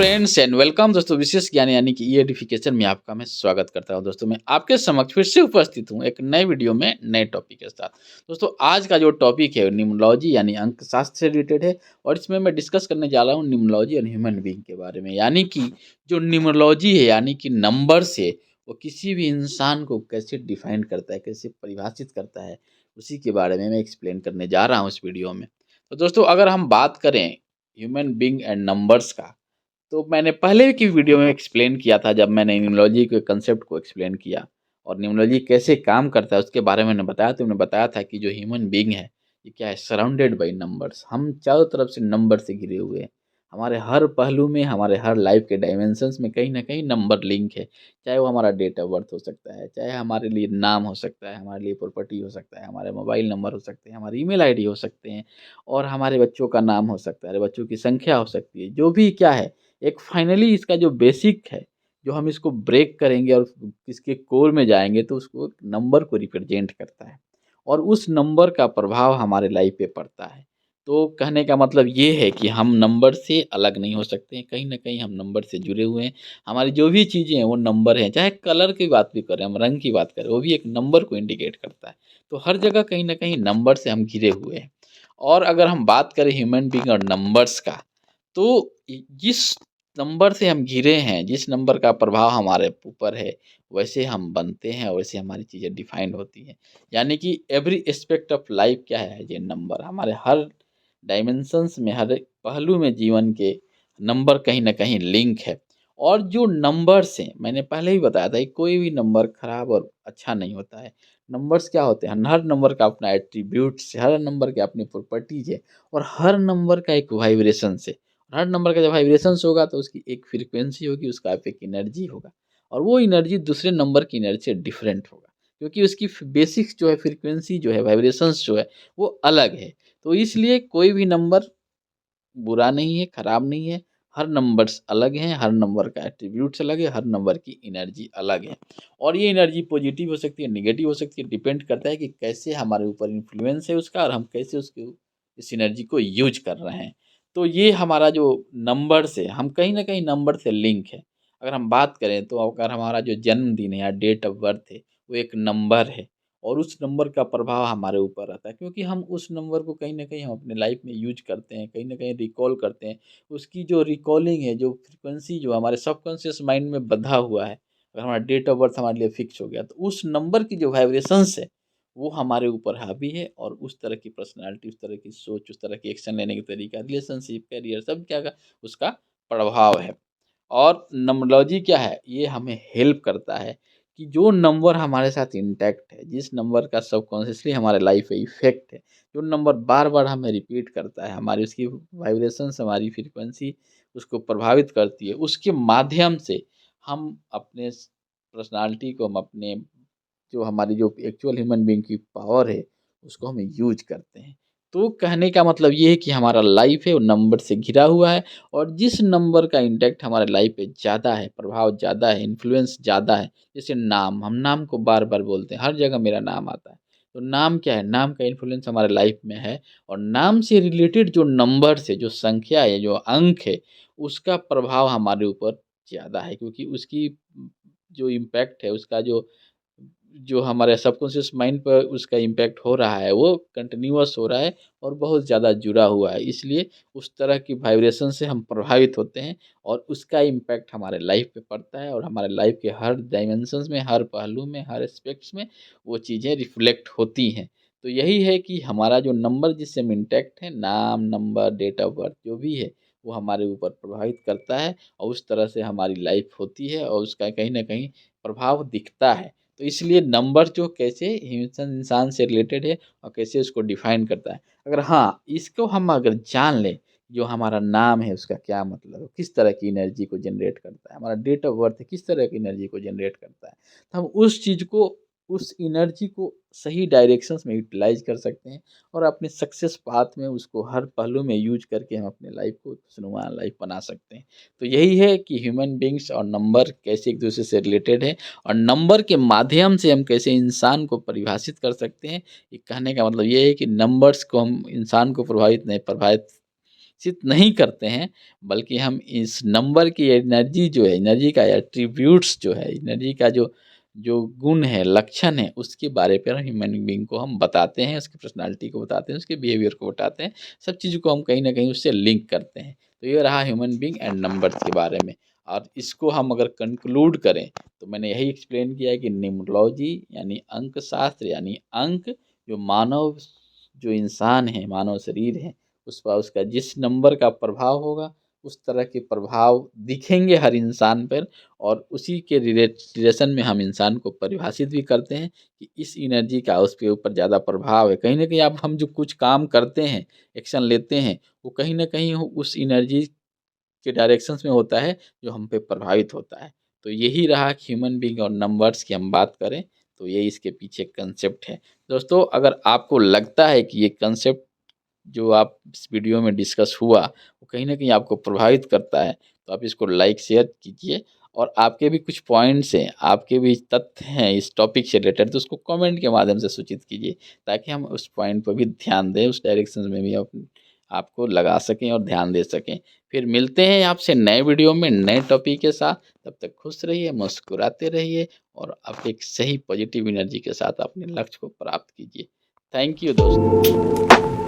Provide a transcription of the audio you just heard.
Friends and welcome दोस्तों, विशेष ज्ञान यानी कि एडिफिकेशन में आपका मैं स्वागत करता हूं। दोस्तों मैं आपके समक्ष फिर से उपस्थित हूं एक नए वीडियो में नए टॉपिक के साथ। दोस्तों आज का जो टॉपिक है न्यूमरोलॉजी यानी अंक शास्त्र से रिलेटेड है और इसमें मैं डिस्कस करने जा रहा हूं न्यूमरोलॉजी और ह्यूमन बीइंग के बारे में। यानी कि जो न्यूमरोलॉजी है यानी कि नंबर से वो किसी भी इंसान को कैसे डिफाइन करता है, कैसे परिभाषित करता है, उसी के बारे में मैं एक्सप्लेन करने जा रहा हूँ इस वीडियो में। तो दोस्तों अगर हम बात करें ह्यूमन बीइंग एंड नंबर्स का, तो मैंने पहले की वीडियो में एक्सप्लेन किया था जब मैंने न्यूमरोलॉजी के कंसेप्ट को एक्सप्लेन किया और न्यूमरोलॉजी कैसे काम करता है उसके बारे में मैंने बताया। तो मैंने बताया था कि जो ह्यूमन बीइंग है ये क्या है, सराउंडेड बाई नंबर्स। हम चारों तरफ से नंबर से घिरे हुए हैं। हमारे हर पहलू में, हमारे हर लाइफ के डायमेंशंस में कहीं ना कहीं नंबर लिंक है। चाहे वो हमारा डेट ऑफ बर्थ हो सकता है, चाहे हमारे लिए नाम हो सकता है, हमारे लिए प्रॉपर्टी हो सकता है, हमारे मोबाइल नंबर हो सकते हैं, हमारे ईमेल आईडी हो सकते हैं और हमारे बच्चों का नाम हो सकता है, बच्चों की संख्या हो सकती है। जो भी क्या है, एक फाइनली इसका जो बेसिक है, जो हम इसको ब्रेक करेंगे और इसके कोर में जाएंगे तो उसको नंबर को रिप्रेजेंट करता है और उस नंबर का प्रभाव हमारे लाइफ पे पड़ता है। तो कहने का मतलब ये है कि हम नंबर से अलग नहीं हो सकते हैं, कहीं ना कहीं हम नंबर से जुड़े हुए हैं। हमारी जो भी चीज़ें हैं वो नंबर हैं। चाहे कलर की बात भी करें, हम रंग की बात करें, वो भी एक नंबर को इंडिकेट करता है। तो हर जगह कहीं ना कहीं नंबर से हम घिरे हुए हैं। और अगर हम बात करें ह्यूमन बीइंग और नंबर्स का, तो जिस नंबर से हम घिरे हैं, जिस नंबर का प्रभाव हमारे ऊपर है, वैसे हम बनते हैं और वैसे हमारी चीज़ें डिफाइंड होती हैं। यानी कि एवरी एस्पेक्ट ऑफ लाइफ क्या है, ये नंबर हमारे हर डायमेंशंस में, हर एक पहलू में जीवन के नंबर कहीं न कहीं लिंक है। और जो नंबर्स हैं, मैंने पहले ही बताया था कि कोई भी नंबर खराब और अच्छा नहीं होता है। नंबर्स क्या होते हैं, हर नंबर का अपना एट्रीब्यूट्स है, हर नंबर के अपनी प्रॉपर्टीज़ है और हर नंबर का एक वाइब्रेशंस है। हर नंबर का जब वाइब्रेशंस होगा तो उसकी एक फ्रीक्वेंसी होगी, उसका एक एनर्जी होगा और वो एनर्जी दूसरे नंबर की एनर्जी से डिफरेंट होगा, क्योंकि उसकी बेसिक्स जो है, फ्रीक्वेंसी जो है, वाइब्रेशंस जो है, वो अलग है। तो इसलिए कोई भी नंबर बुरा नहीं है, खराब नहीं है। हर नंबर्स अलग हैं, हर नंबर का एट्रीब्यूट्स अलग है, हर नंबर की एनर्जी अलग है और ये एनर्जी पॉजिटिव हो सकती है, नेगेटिव हो सकती है। डिपेंड करता है कि कैसे हमारे ऊपर इन्फ्लुएंस है उसका और हम कैसे उसके इस एनर्जी को यूज कर रहे हैं। तो ये हमारा जो नंबर से, हम कहीं ना कहीं नंबर से लिंक है। अगर हम बात करें तो अगर हमारा जो जन्मदिन है या डेट ऑफ बर्थ है, वो एक नंबर है और उस नंबर का प्रभाव हमारे ऊपर रहता है, क्योंकि हम उस नंबर को कहीं न कहीं हम अपने लाइफ में यूज़ करते हैं, कहीं न कहीं रिकॉल करते हैं। उसकी जो रिकॉलिंग है, जो फ्रीक्वेंसी जो हमारे सबकॉन्शियस माइंड में बँधा हुआ है, अगर हमारा डेट ऑफ बर्थ हमारे लिए फिक्स हो गया, तो उस नंबर की जो वाइब्रेशंस है, वो हमारे ऊपर हावी है और उस तरह की पर्सनैलिटी, उस तरह की सोच, उस तरह की एक्शन लेने का तरीका, रिलेशनशिप, करियर सब क्या का उसका प्रभाव है। और न्यूमरोलॉजी क्या है, ये हमें हेल्प करता है कि जो नंबर हमारे साथ इंटैक्ट है, जिस नंबर का सबकॉन्शियसली हमारे लाइफ पे इफ़ेक्ट है, जो नंबर बार-बार हमें रिपीट करता है, हमारी उसकी वाइब्रेशंस, हमारी फ्रीक्वेंसी उसको प्रभावित करती है, उसके माध्यम से हम अपने पर्सनैलिटी को, हम अपने जो हमारी जो एक्चुअल ह्यूमन बीइंग की पावर है, उसको हम यूज़ करते हैं। तो कहने का मतलब ये है कि हमारा लाइफ है वो नंबर से घिरा हुआ है और जिस नंबर का इम्पैक्ट हमारे लाइफ पे ज़्यादा है, प्रभाव ज़्यादा है, इन्फ्लुएंस ज़्यादा है, जैसे नाम, हम नाम को बार-बार बोलते हैं, हर जगह मेरा नाम आता है। तो नाम क्या है? नाम का इन्फ्लुएंस हमारे लाइफ में है और नाम से रिलेटेड जो नंबर्स है, जो संख्या है, जो अंक है, उसका प्रभाव हमारे ऊपर ज़्यादा है, क्योंकि उसकी जो इम्पैक्ट है, उसका जो जो हमारे सबकॉन्शियस माइंड पर उसका इम्पैक्ट हो रहा है, वो कंटिन्यूअस हो रहा है और बहुत ज़्यादा जुड़ा हुआ है। इसलिए उस तरह की वाइब्रेशन से हम प्रभावित होते हैं और उसका इम्पैक्ट हमारे लाइफ पे पड़ता है और हमारे लाइफ के हर डायमेंशंस में, हर पहलू में, हर एस्पेक्ट्स में वो चीज़ें रिफ्लेक्ट होती हैं। तो यही है कि हमारा जो नंबर जिससे हम इंटैक्ट है, नाम, नंबर, डेट ऑफ बर्थ जो भी है, वो हमारे ऊपर प्रभावित करता है और उस तरह से हमारी लाइफ होती है और उसका कहीं न कहीं प्रभाव दिखता है। तो इसलिए नंबर जो कैसे इंसान से रिलेटेड है और कैसे उसको डिफाइन करता है। अगर हाँ, इसको हम अगर जान लें, जो हमारा नाम है उसका क्या मतलब है, किस तरह की एनर्जी को जनरेट करता है, हमारा डेट ऑफ बर्थ किस तरह की एनर्जी को जनरेट करता है, तो हम उस चीज़ को, उस एनर्जी को सही डायरेक्शंस में यूटिलाइज़ कर सकते हैं और अपने सक्सेस पाथ में उसको हर पहलू में यूज़ करके हम अपने लाइफ़ को खुशनुमा लाइफ़ बना सकते हैं। तो यही है कि ह्यूमन बीइंग्स और नंबर कैसे एक-दूसरे से रिलेटेड है और नंबर के माध्यम से हम कैसे इंसान को परिभाषित कर सकते हैं। ये कहने का मतलब ये है कि नंबर्स को हम इंसान को प्रभावित नहीं, प्रभावित विकसित नहीं करते हैं, बल्कि हम इस नंबर की एनर्जी जो है, एनर्जी का एट्रीब्यूट्स जो है, एनर्जी का जो जो गुण है, लक्षण है, उसके बारे पर ह्यूमन बीइंग को हम बताते हैं, उसकी पर्सनैलिटी को बताते हैं, उसके बिहेवियर को बताते हैं, सब चीज़ों को हम कहीं न कहीं उससे लिंक करते हैं। तो ये रहा ह्यूमन बीइंग एंड नंबर्स के बारे में। और इसको हम अगर कंक्लूड करें, तो मैंने यही एक्सप्लेन किया है कि न्यूमरोलॉजी यानी अंकशास्त्र यानी अंक जो मानव जो इंसान है, मानव शरीर है, उस पर उसका जिस नंबर का प्रभाव होगा, उस तरह के प्रभाव दिखेंगे हर इंसान पर, और उसी के रिलेशन में हम इंसान को परिभाषित भी करते हैं कि इस एनर्जी का उसके ऊपर ज़्यादा प्रभाव है। कहीं न कहीं अब हम जो कुछ काम करते हैं, एक्शन लेते हैं, वो कहीं न कहीं उस एनर्जी के डायरेक्शंस में होता है, जो हम पे प्रभावित होता है। तो यही रहा ह्यूमन बीइंग और नंबर्स की हम बात करें, तो ये इसके पीछे कंसेप्ट है। दोस्तों, अगर आपको लगता है कि ये कंसेप्ट जो आप इस वीडियो में डिस्कस हुआ, वो कहीं न कहीं आपको प्रभावित करता है, तो आप इसको लाइक, शेयर कीजिए, और आपके भी कुछ पॉइंट्स हैं, आपके भी तथ्य हैं इस टॉपिक से रिलेटेड, तो उसको कमेंट के माध्यम से सूचित कीजिए, ताकि हम उस पॉइंट पर भी ध्यान दें, उस डायरेक्शन में भी आपको लगा सकें और ध्यान दे सकें। फिर मिलते हैं आपसे नए वीडियो में, नए टॉपिक के साथ। तब तक खुश रहिए, मुस्कुराते रहिए, और आप एक सही पॉजिटिव एनर्जी के साथ अपने लक्ष्य को प्राप्त कीजिए। थैंक यू दोस्तों।